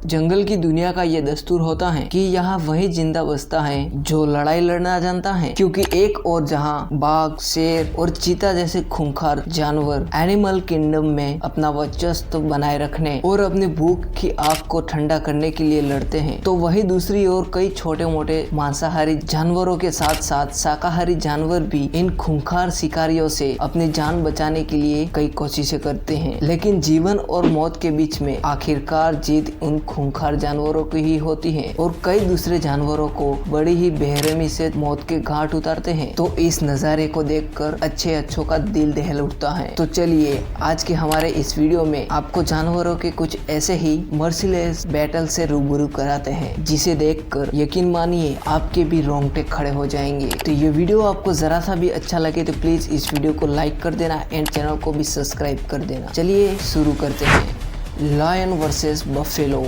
जंगल की दुनिया का ये दस्तूर होता है कि यहाँ वही जिंदा बसता है जो लड़ाई लड़ना जानता है, क्योंकि एक और जहाँ बाघ, शेर और चीता जैसे खूंखार जानवर एनिमल किंगडम में अपना वर्चस्व बनाए रखने और अपनी भूख की आग को ठंडा करने के लिए लड़ते हैं, तो वही दूसरी ओर कई छोटे मोटे मांसाहारी जानवरों के साथ साथ शाकाहारी जानवर भी इन खूंखार शिकारियों से अपनी जान बचाने के लिए कई कोशिशें करते हैं। लेकिन जीवन और मौत के बीच में आखिरकार जीत उन खूंखार जानवरों की ही होती है और कई दूसरे जानवरों को बड़ी ही बेरहमी से मौत के घाट उतारते हैं। तो इस नज़ारे को देखकर अच्छों का दिल दहल उठता है। तो चलिए आज के हमारे इस वीडियो में आपको जानवरों के कुछ ऐसे ही मर्सीलेस बैटल से रूबरू कराते हैं जिसे देखकर यकीन मानिए आपके भी रोंगटे खड़े हो जाएंगे। तो ये वीडियो आपको जरा सा भी अच्छा लगे तो प्लीज इस वीडियो को लाइक कर देना एंड चैनल को भी सब्सक्राइब कर देना। चलिए शुरू करते हैं। Lion versus buffalo.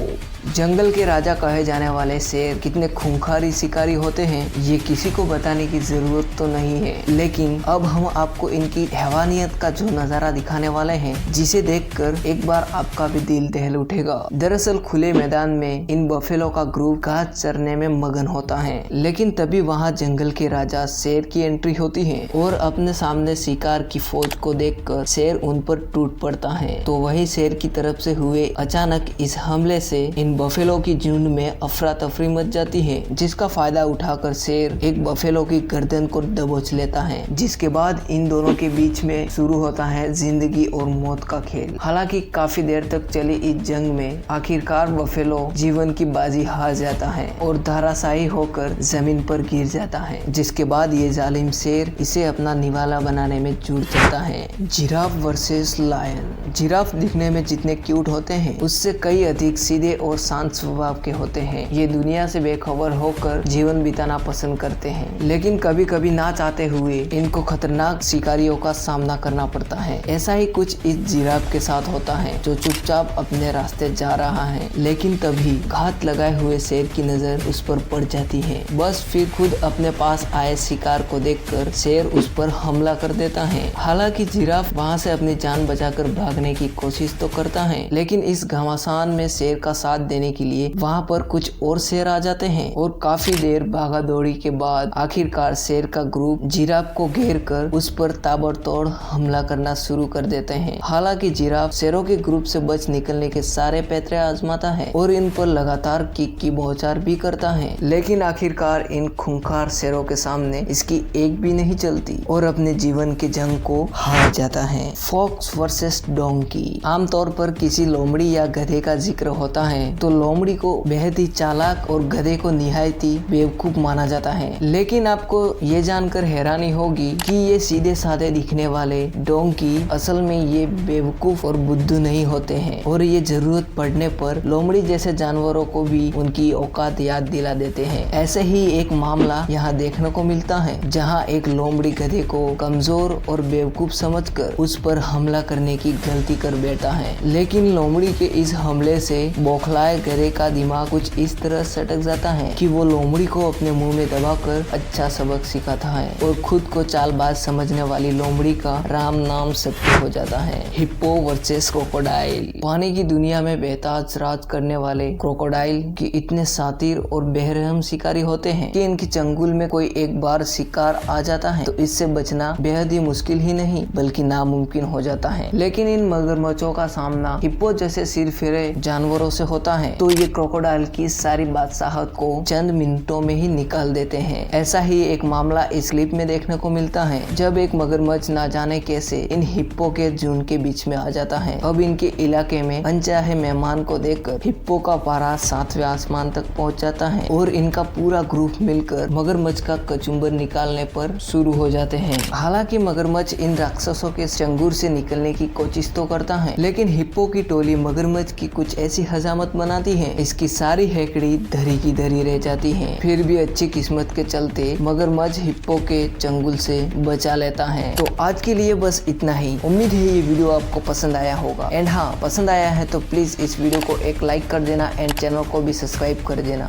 जंगल के राजा कहे जाने वाले शेर कितने खूंखारी शिकारी होते हैं ये किसी को बताने की जरूरत तो नहीं है, लेकिन अब हम आपको इनकी हैवानियत का जो नजारा दिखाने वाले हैं जिसे देखकर एक बार आपका भी दिल दहल उठेगा। दरअसल खुले मैदान में इन बफेलो का ग्रुप घास चरने में मगन होता है, लेकिन तभी वहाँ जंगल के राजा शेर की एंट्री होती है और अपने सामने शिकार की फौज को देखकर शेर उन पर टूट पड़ता है। तो वही शेर की तरफ से हुए अचानक इस हमले से इन बफेलो की झुंड में अफरा तफरी मच जाती है, जिसका फायदा उठाकर शेर एक बफेलो की गर्दन को दबोच लेता है, जिसके बाद इन दोनों के बीच में शुरू होता है जिंदगी और मौत का खेल। हालांकि काफी देर तक चली इस जंग में आखिरकार बफेलो जीवन की बाजी हार जाता है और धराशायी होकर जमीन पर गिर जाता है, जिसके बाद ये जालिम शेर इसे अपना निवाला बनाने में जुट जाता है। Giraffe versus lion. जिराफ दिखने में जितने क्यूट होते हैं उससे कई अधिक सीधे और शांत स्वभाव के होते हैं। ये दुनिया से बेखबर होकर जीवन बिताना पसंद करते हैं, लेकिन कभी कभी ना चाहते हुए इनको खतरनाक शिकारियों का सामना करना पड़ता है। ऐसा ही कुछ इस जिराफ के साथ होता है जो चुपचाप अपने रास्ते जा रहा है, लेकिन तभी घात लगाए हुए शेर की नजर उस पर पड़ जाती है। बस फिर खुद अपने पास आए शिकार को देखकर शेर उस पर हमला कर देता है। हालांकि जिराफ वहाँ से अपनी जान बचाकर भागने की कोशिश तो करता है, लेकिन इस घमासान में शेर का साथ देने के लिए वहाँ पर कुछ और शेर आ जाते हैं और काफी देर भागा दौड़ी के बाद आखिरकार शेर का ग्रुप जिराफ को घेर कर उस पर ताबड़तोड़ हमला करना शुरू कर देते हैं। हालांकि जिराफ शेरों के ग्रुप से बच निकलने के सारे पैतरे आजमाता है और इन पर लगातार किक की बौछार भी करता है, लेकिन आखिरकार इन खूंखार शेरों के सामने इसकी एक भी नहीं चलती और अपने जीवन के जंग को हार जाता है। Fox versus donkey. आमतौर पर किसी लोमड़ी या गधे का जिक्र होता है तो लोमड़ी को बेहद ही चालाक और गधे को निहायत ही बेवकूफ माना जाता है, लेकिन आपको ये जानकर हैरानी होगी कि ये सीधे साधे दिखने वाले डोंकी असल में ये बेवकूफ और बुद्धू नहीं होते हैं और ये जरूरत पड़ने पर लोमड़ी जैसे जानवरों को भी उनकी औकात याद दिला देते हैं। ऐसे ही एक मामला यहाँ देखने को मिलता है जहाँ एक लोमड़ी गधे को कमजोर और बेवकूफ समझकर उस पर हमला करने की गलती कर बैठा है, लेकिन लोमड़ी के इस हमले से बौखलाए गधे का दिमाग कुछ इस तरह सटक जाता है कि वो लोमड़ी को अपने मुंह में दबाकर अच्छा सबक सिखाता है और खुद को चालबाज समझने वाली लोमड़ी का राम नाम सत्य हो जाता है। Hippo versus crocodile. पानी की दुनिया में बेताज राज करने वाले क्रोकोडाइल की इतने शातिर और बेरहम शिकारी होते हैं कि इनकी चंगुल में कोई एक बार शिकार आ जाता है तो इससे बचना बेहद ही मुश्किल ही नहीं बल्कि नामुमकिन हो जाता है। लेकिन इन मगरमच्छों का सामना हिप्पो जैसे सिरफिरे जानवरों से होता है तो ये क्रोकोडाइल की सारी बादशाहत को चंद मिनटों में ही निकाल देते हैं। ऐसा ही एक मामला इस क्लिप में देखने को मिलता है जब एक मगरमच्छ ना जाने कैसे इन हिप्पो के झुंड के बीच में आ जाता है। अब इनके इलाके में अनचाहे मेहमान को देखकर हिप्पो का पारा 7वें आसमान तक पहुंच जाता है और इनका पूरा ग्रुप मिलकर मगरमच्छ का कचुम्बर निकालने पर शुरू हो जाते हैं। हालांकि मगरमच्छ इन राक्षसों के चंगुर से निकलने की कोशिश तो करता है, लेकिन हिप्पो की टोली मगरमच्छ की कुछ ऐसी हजामत बनाती है इसकी सारी हैकड़ी धरी की धरी रह जाती है। फिर भी अच्छी किस्मत के चलते मगरमच्छ हिप्पो के चंगुल से बचा लेता है। तो आज के लिए बस इतना ही। उम्मीद है ये वीडियो आपको पसंद आया होगा एंड हाँ, पसंद आया है तो प्लीज इस वीडियो को एक लाइक कर देना एंड चैनल को भी सब्सक्राइब कर देना।